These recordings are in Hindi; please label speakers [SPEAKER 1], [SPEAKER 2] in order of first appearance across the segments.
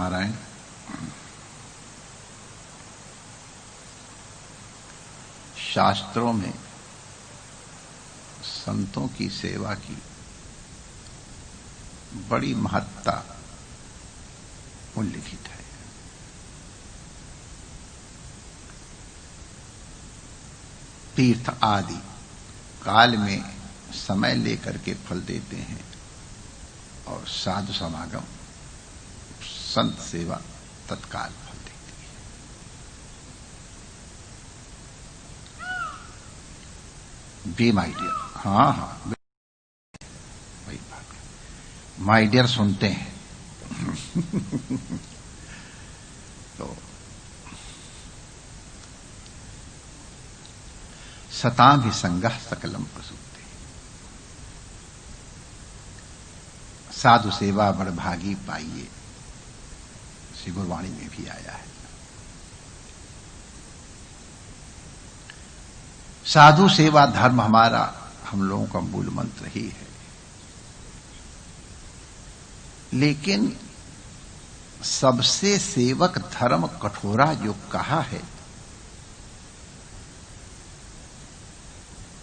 [SPEAKER 1] नारायण। शास्त्रों में संतों की सेवा की बड़ी महत्ता उल्लिखित है। तीर्थ आदि काल में समय लेकर के फल देते हैं और साधु समागम संत सेवा तत्काल फल देती है। बी माय डियर, हाँ वही बात है। माय डियर सुनते हैं तो सतां भी संगः सकलम प्रसूते, साधु सेवा बड़भागी पाइए, श्री गुरबाणी में भी आया है। साधु सेवा धर्म हमारा, हम लोगों का मूल मंत्र ही है। लेकिन सबसे सेवक धर्म कठोरा जो कहा है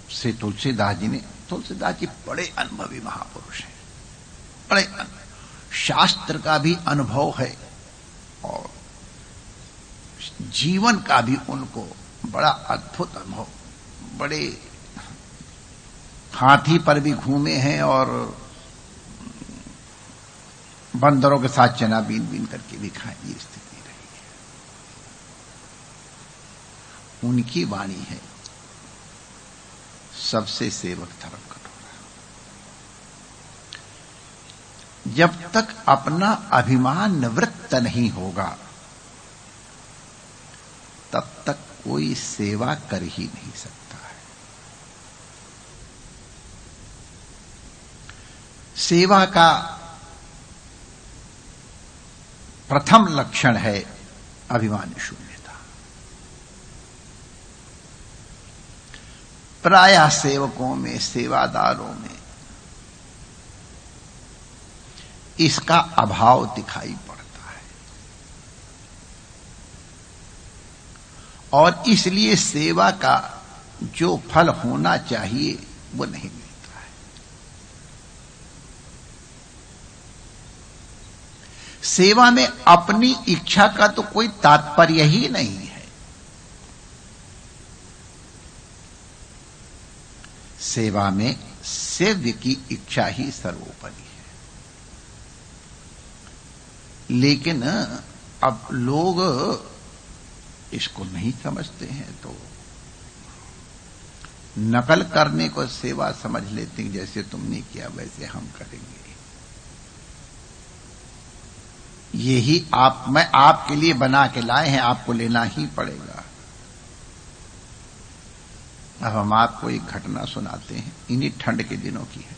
[SPEAKER 1] श्री तुलसीदास जी ने, तुलसीदास जी बड़े अनुभवी महापुरुष हैं, बड़े शास्त्र का भी अनुभव है और जीवन का भी उनको बड़ा अद्भुत अनुभव। बड़े हाथी पर भी घूमे हैं और बंदरों के साथ चना बीन बीन करके भी खाए, ये स्थिति रही है। उनकी वाणी है सबसे सेवक धर्म कठोरा। जब तक अपना अभिमान निवृत्त नहीं होगा तब तक कोई सेवा कर ही नहीं सकता है। सेवा का प्रथम लक्षण है अभिमान शून्यता। प्रायः सेवकों में, सेवादारों में इसका अभाव दिखाई पड़ता है और इसलिए सेवा का जो फल होना चाहिए वो नहीं मिलता है। सेवा में अपनी इच्छा का तो कोई तात्पर्य ही नहीं है। सेवा में सेव्य की इच्छा ही सर्वोपरि है। लेकिन अब लोग इसको नहीं समझते हैं तो नकल करने को सेवा समझ लेते हैं, जैसे तुमने किया वैसे हम करेंगे। यही मैं आपके लिए बना के लाए हैं, आपको लेना ही पड़ेगा। अब हम आपको एक घटना सुनाते हैं, इन्हीं ठंड के दिनों की है।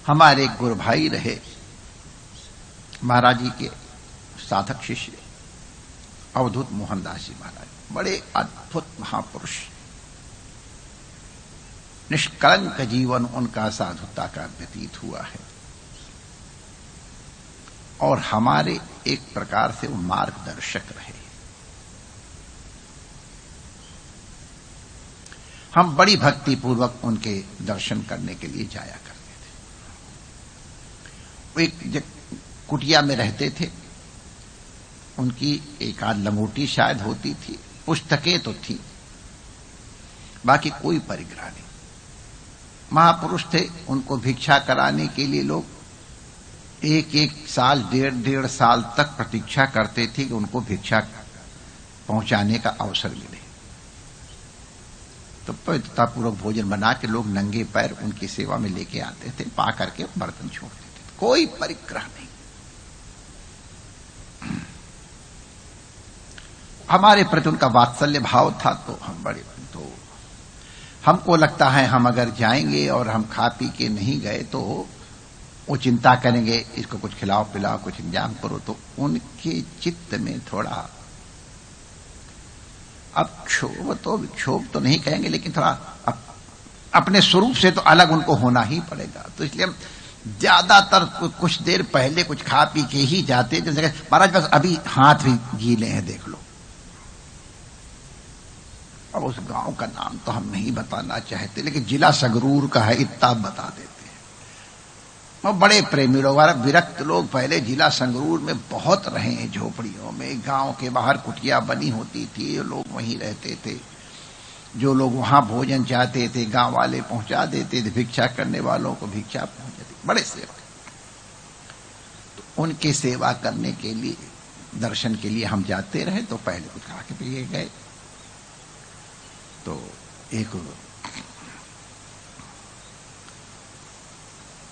[SPEAKER 1] हमारे एक गुरु भाई रहे, महाराज जी के साधक शिष्य अवधूत मोहनदास जी महाराज, बड़े अद्भुत महापुरुष। निष्कलंक जीवन उनका साधुता का व्यतीत हुआ है और हमारे एक प्रकार से वो मार्गदर्शक रहे। हम बड़ी भक्ति पूर्वक उनके दर्शन करने के लिए जाया करते थे। वो एक कुटिया में रहते थे, उनकी एक आध लंगोटी शायद होती थी, पुस्तकें तो थी, बाकी कोई परिग्रह नहीं। महापुरुष थे, उनको भिक्षा कराने के लिए लोग एक एक साल, डेढ़ साल तक प्रतीक्षा करते थे कि उनको भिक्षा पहुंचाने का अवसर मिले। तो पवित्रतापूर्वक भोजन बना के लोग नंगे पैर उनकी सेवा में लेके आते थे, पा करके बर्तन छोड़ देते थे, कोई परिग्रह नहीं। हमारे प्रति उनका वात्सल्य भाव था, तो तो हमको लगता है हम अगर जाएंगे और हम खा पी के नहीं गए तो वो चिंता करेंगे, इसको कुछ खिलाओ पिलाओ, कुछ इंतजाम करो। तो उनके चित्त में थोड़ा, अब क्षोभ तो नहीं कहेंगे, लेकिन थोड़ा अपने स्वरूप से तो अलग उनको होना ही पड़ेगा। तो इसलिए ज्यादातर कुछ देर पहले कुछ खा पी के ही जाते, जैसे महाराज बस अभी हाथ भी गीले हैं देख लो। अब उस गांव का नाम तो हम नहीं बताना चाहते, लेकिन जिला संगरूर का है, इतना बता देते हैं। और बड़े प्रेमी लोग, विरक्त लोग पहले जिला संगरूर में बहुत रहे हैं, झोपड़ियों में, गांव के बाहर कुटिया बनी होती थी, लोग वहीं रहते थे। जो लोग वहां भोजन चाहते थे गांव वाले पहुंचा देते थे, भिक्षा करने वालों को भिक्षा पहुंचाते, बड़े सेवक। तो उनकी सेवा करने के लिए, दर्शन के लिए हम जाते रहे, तो पहले कुछ खा के पिए गए। तो एक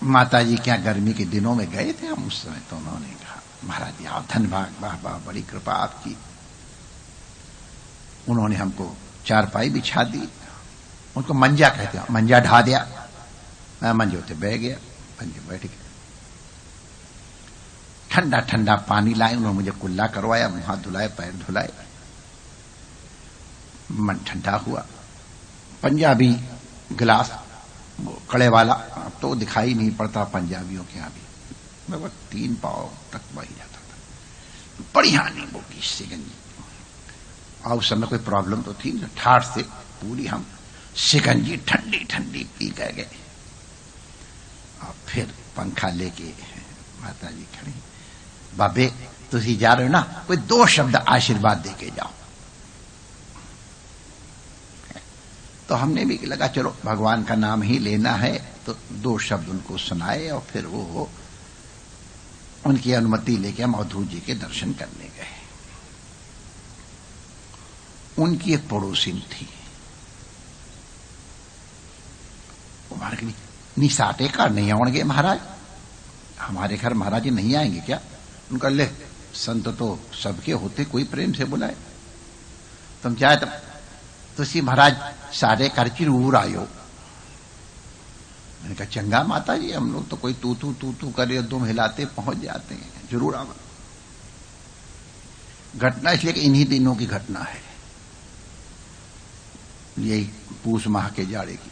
[SPEAKER 1] माता जी क्या गर्मी के दिनों में गए थे हम उस समय, तो उन्होंने कहा महाराज आप धनभाग, वाह वाह बड़ी कृपा आपकी। उन्होंने हमको चारपाई बिछा दी, उनको मंजा कहते हैं, मंजा ढा दिया, मैं मंजे पे बह गया, मंजे बैठ गया। ठंडा ठंडा पानी लाए, उन्होंने मुझे कुल्ला करवाया, मुंह हाथ धुलाए, पैर धुलाए, मन ठंडा हुआ। पंजाबी गिलास कड़े वाला, अब तो दिखाई नहीं पड़ता पंजाबियों के यहां भी, लगभग 3 पाव तक बह जाता था। बढ़िया नींबू की शिकंजी, और उस समय कोई प्रॉब्लम तो थी, ठाठ से पूरी हम शिकंजी ठंडी ठंडी पी गए। और फिर पंखा लेके माता जी खड़ी, बाबे तुसी जा रहे हो ना, कोई 2 शब्द आशीर्वाद दे के जाओ। तो हमने भी लगा चलो भगवान का नाम ही लेना है, तो 2 शब्द उनको सुनाए, और फिर वो उनकी अनुमति लेके हम अवधूत जी के दर्शन करने गए। उनकी एक पड़ोसिन थी, हमारे निसाटे का नहीं आएंगे महाराज, हमारे घर महाराज जी नहीं आएंगे क्या? उनका ले संत तो सबके होते, कोई प्रेम से बुलाए, तुम चाहे तो सी महाराज सारे घर की जरूर आयो। मैंने कहा चंगा माता जी, हम लोग तो कोई तू तू करे, 2 हिलाते पहुंच जाते हैं, जरूर आओ। घटना इसलिए कि इन्हीं दिनों की घटना है, यही पूस माह के जाड़े की।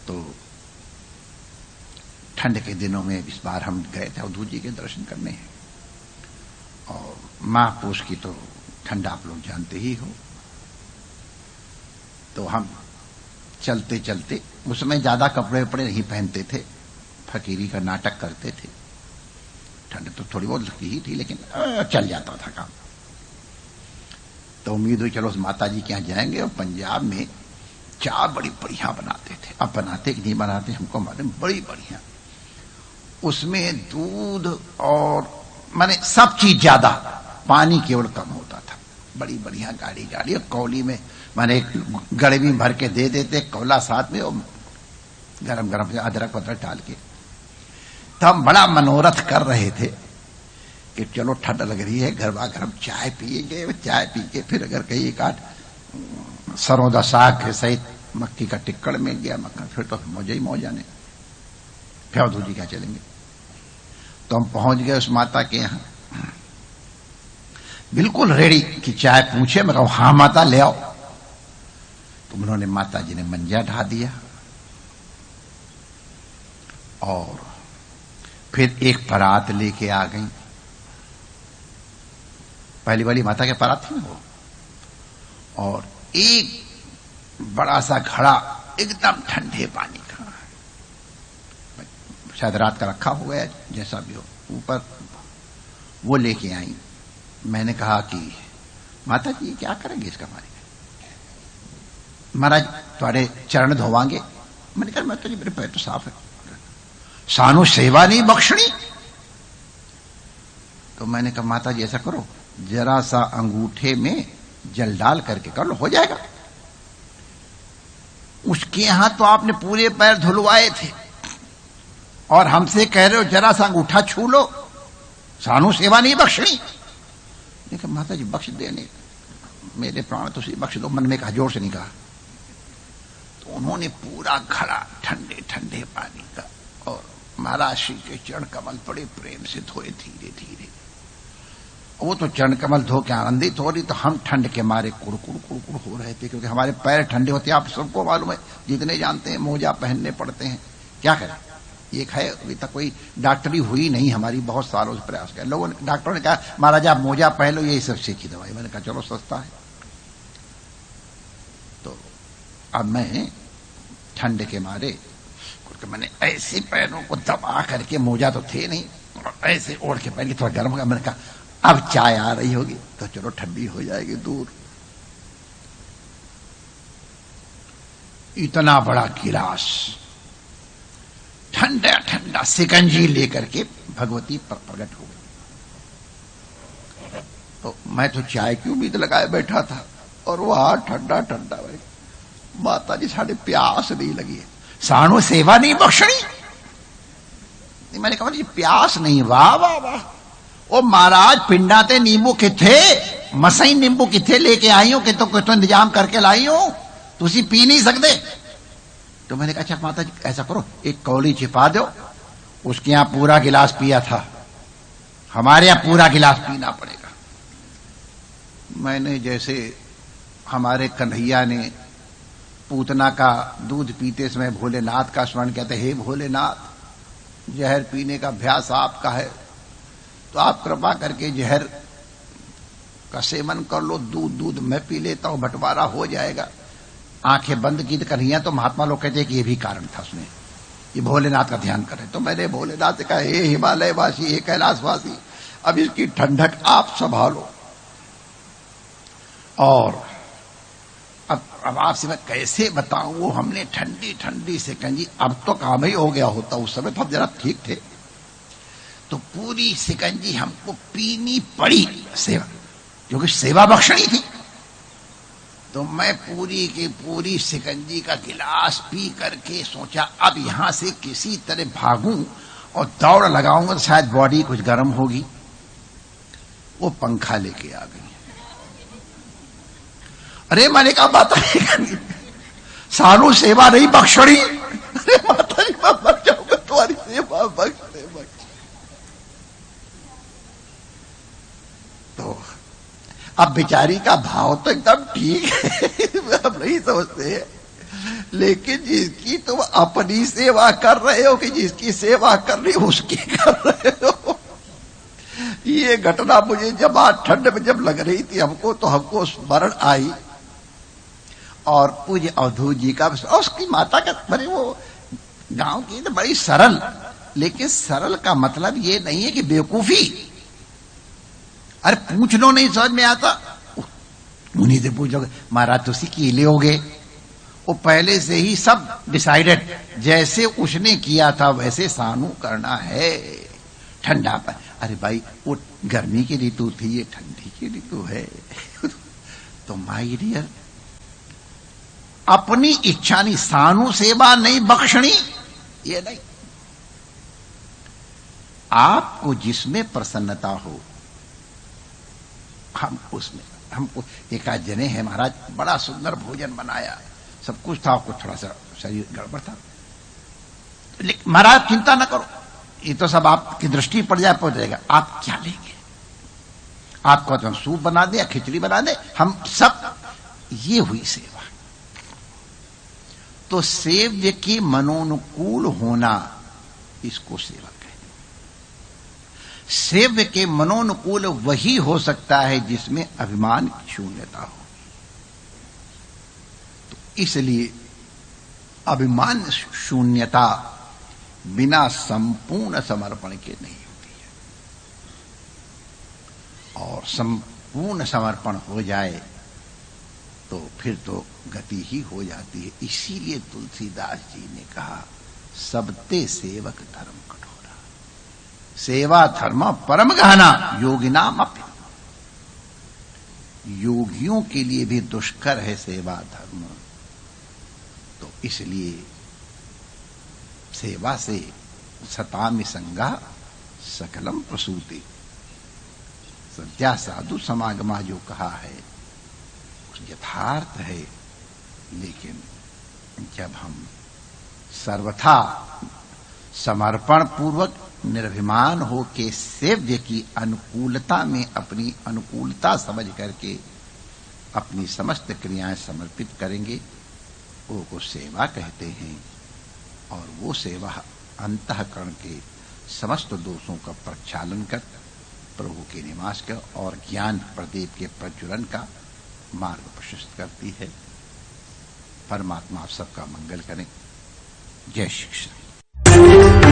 [SPEAKER 1] तो ठंड के दिनों में इस बार हम गए थे अवधूत जी के दर्शन करने, और माह पूस की तो ठंड आप लोग जानते ही हो। तो हम चलते चलते, उसमें ज्यादा कपड़े वपड़े नहीं पहनते थे, फकीरी का नाटक करते थे। ठंड तो थोड़ी बहुत लगती ही थी, लेकिन चल जाता था काम। तो उम्मीद हुई चलो उस माता जी के यहां जाएंगे। और पंजाब में चाय बड़ी बढ़िया बनाते थे, अब बनाते कि नहीं बनाते हमको मालूम, बड़ी बढ़िया। उसमें दूध और माने सब चीज ज्यादा, पानी केवल कम होता था। बड़ी बढ़िया गाड़ी गाड़ी, और कौली में माने एक गड़े में भर के दे देते, कौला साथ में, और गरम गरम अदरक वदरक डाल के। तो हम बड़ा मनोरथ कर रहे थे कि चलो ठंड लग रही है, गरबा गरम चाय पिएंगे, चाय पी के फिर अगर कहीं एक आध सरों दा साग के सहित मक्की का टिक्कड़ मिल गया, मक्खन, फिर तो मौजा ही मौजा ने, फिर अवधूत जी क्या चलेंगे। तो हम पहुंच गए उस माता के यहां, बिल्कुल रेडी कि चाय पूछे, मैं कहूं हाँ माता ले आओ। तो उन्होंने, माता जी ने मंजा ढा दिया, और फिर एक परात लेके आ गई। पहली वाली माता के परात थी ना वो, और एक बड़ा सा घड़ा एकदम ठंडे पानी का, शायद रात का रखा हुआ है, जैसा भी हो, ऊपर वो लेके आई। मैंने कहा कि माता जी क्या करेंगे इसका पानी? महाराज तुम्हारे चरण धोवांगे। मैंने कहा मैं तो जी, मेरे पैर तो साफ है। सानू सेवा नहीं बख्शनी। तो मैंने कहा माता जी ऐसा करो, जरा सा अंगूठे में जल डाल करके कर लो, हो जाएगा। उसके यहां तो आपने पूरे पैर धुलवाए थे, और हमसे कह रहे हो जरा सा अंगूठा छू लो, सानू सेवा नहीं बख्शनी। देखा माता जी बख्श देने, मेरे प्राण तो सी बख्श दो, मन में कहा, जोर से नहीं कहा। तो उन्होंने पूरा घड़ा ठंडे ठंडे पानी का, और महाराज श्री के चरण कमल बड़े प्रेम से धोए धीरे धीरे। वो तो चरण कमल धो के आनंदित हो रही, तो हम ठंड के मारे कुड़कुड़ कुड़कुड़ हो रहे थे, क्योंकि हमारे पैर ठंडे होते हैं। आप सबको मालूम है, जितने जानते हैं मोजा पहनने पड़ते हैं, क्या करें। एक है, अभी तक कोई डॉक्टरी हुई नहीं हमारी, बहुत सालों से प्रयास किया लोगों ने। डॉक्टरों ने कहा महाराज आप मोजा पहन लो, यही सबसे की दवाई। मैंने कहा चलो सस्ता है। तो अब मैं ठंड के मारे क्योंकि मैंने ऐसे पैरों को दबा करके, मोजा तो थे नहीं, और ऐसे ओढ़ के पहन के थोड़ा गर्म हो गया। मैंने कहा अब चाय आ रही होगी तो चलो ठंडी हो जाएगी दूर। इतना बड़ा गिलास ठंडा ठंडा सिकंजी लेकर के भगवती पर प्रकट हो गई। तो मैं तो चाय की उम्मीद लगाए बैठा था और वहां ठंडा ठंडा भाई। माता जी साढ़े प्यास नहीं लगी है, साणु सेवा नहीं बख्शणी। मैंने कहा जी प्यास नहीं, वाह वाह वाह। ओ महाराज पिंडाते नींबू किथे, मसई नींबू किथे लेके आई हो कि तो इंतजाम करके लाई हो, तुसी पी नहीं सकते। तो मैंने कहा अच्छा माता जी ऐसा करो एक कौली छिपा दो, उसके यहां पूरा गिलास पिया था, हमारे यहां पूरा गिलास पीना पड़ेगा। मैंने जैसे हमारे कन्हैया ने पूतना का दूध पीते समय भोलेनाथ का स्मरण किया था, हे भोलेनाथ जहर पीने का अभ्यास आपका है तो आप कृपा करके जहर का सेवन कर लो, दूध दूध मैं पी लेता हूं, बंटवारा हो जाएगा। आंखें बंद की तो कन्हैया, तो महात्मा लोग कहते हैं कि ये भी कारण था उसमें, ये भोलेनाथ का ध्यान करे। तो मैंने भोलेनाथ से कहा हे हिमालय वासी, हे कैलाश वासी, अब इसकी ठंडक आप संभालो। और अब आपसे मैं कैसे बताऊं, वो हमने ठंडी ठंडी सिकंजी, अब तो काम ही हो गया होता, उस समय तो हम जरा ठीक थे। तो पूरी सिकंजी हमको पीनी पड़ी सेवा, क्योंकि सेवा बख्शणी थी। तो मैं पूरी की पूरी सिकंजी का गिलास पी करके सोचा अब यहां से किसी तरह भागूं और दौड़ लगाऊंगा तो शायद बॉडी कुछ गर्म होगी। वो पंखा लेके आ गई। अरे मैंने कहा माता जी सानू सेवा नहीं बख्शणी। अरे माता जी मैं मर जाऊंगा, तुम्हारी सेवा बख्श दे। तो अब बेचारी का भाव तो एकदम ठीक है, हम नहीं समझते, लेकिन जिसकी तुम अपनी सेवा कर रहे हो कि जिसकी सेवा कर रही हो उसकी कर रहे हो। ये घटना मुझे जब आज ठंड में जब लग रही थी हमको, तो हमको स्मरण आई और पूज्य अवधूत जी का, उसकी माता का, बड़े वो गांव की तो बड़ी सरल, लेकिन सरल का मतलब ये नहीं है कि बेवकूफी। अरे पूछ लो नहीं समझ में आता, उन्हीं से पूछ लोगे महाराज तुसी की लोगे, वो पहले से ही सब डिसाइडेड, जैसे उसने किया था वैसे सानू करना है। ठंडा पर अरे भाई वो गर्मी की ऋतु थी, ये ठंडी की ऋतु है। तो माय डियर अपनी इच्छा नहीं, सानू सेवा नहीं बख्शणी, ये नहीं। आपको जिसमें प्रसन्नता हो हम उसमें, हमको एक आध जने हैं महाराज बड़ा सुंदर भोजन बनाया, सब कुछ था, आपको थोड़ा सा शरीर गड़बड़ था, लेकिन महाराज चिंता ना करो, ये तो सब आपकी दृष्टि पड़ जाए पहुंच जाएगा। आप क्या लेंगे, आपको तो हम सूप बना दे या खिचड़ी बना दे, हम सब, ये हुई सेवा। तो सेव्य के मनोनुकूल होना, इसको सेवा कहते हैं। सेव्य के मनोनुकूल वही हो सकता है जिसमें अभिमान की शून्यता हो। तो इसलिए अभिमान शून्यता बिना संपूर्ण समर्पण के नहीं होती है, और संपूर्ण समर्पण हो जाए तो फिर तो गति ही हो जाती है। इसीलिए तुलसीदास जी ने कहा सबते सेवक धर्म कठोरा, सेवा धर्म परम गहना योगिनाम अपि। योगियों के लिए भी दुष्कर है सेवा धर्म। तो इसलिए सेवा से सतामि संगा सकलम प्रसूति, सत्या साधु समागमा जो कहा है यथार्थ है। लेकिन जब हम सर्वथा समर्पण पूर्वक निर्भिमान हो के सेव्य की अनुकूलता में अपनी अनुकूलता समझ करके अपनी समस्त क्रियाएं समर्पित करेंगे, वो को सेवा कहते हैं। और वो सेवा अंतःकरण के समस्त दोषों का प्रक्षालन कर प्रभु के निवास का और ज्ञान प्रदीप के प्रज्वलन का मार्ग प्रशस्त करती है। परमात्मा आप सबका मंगल करें। जय श्री कृष्ण।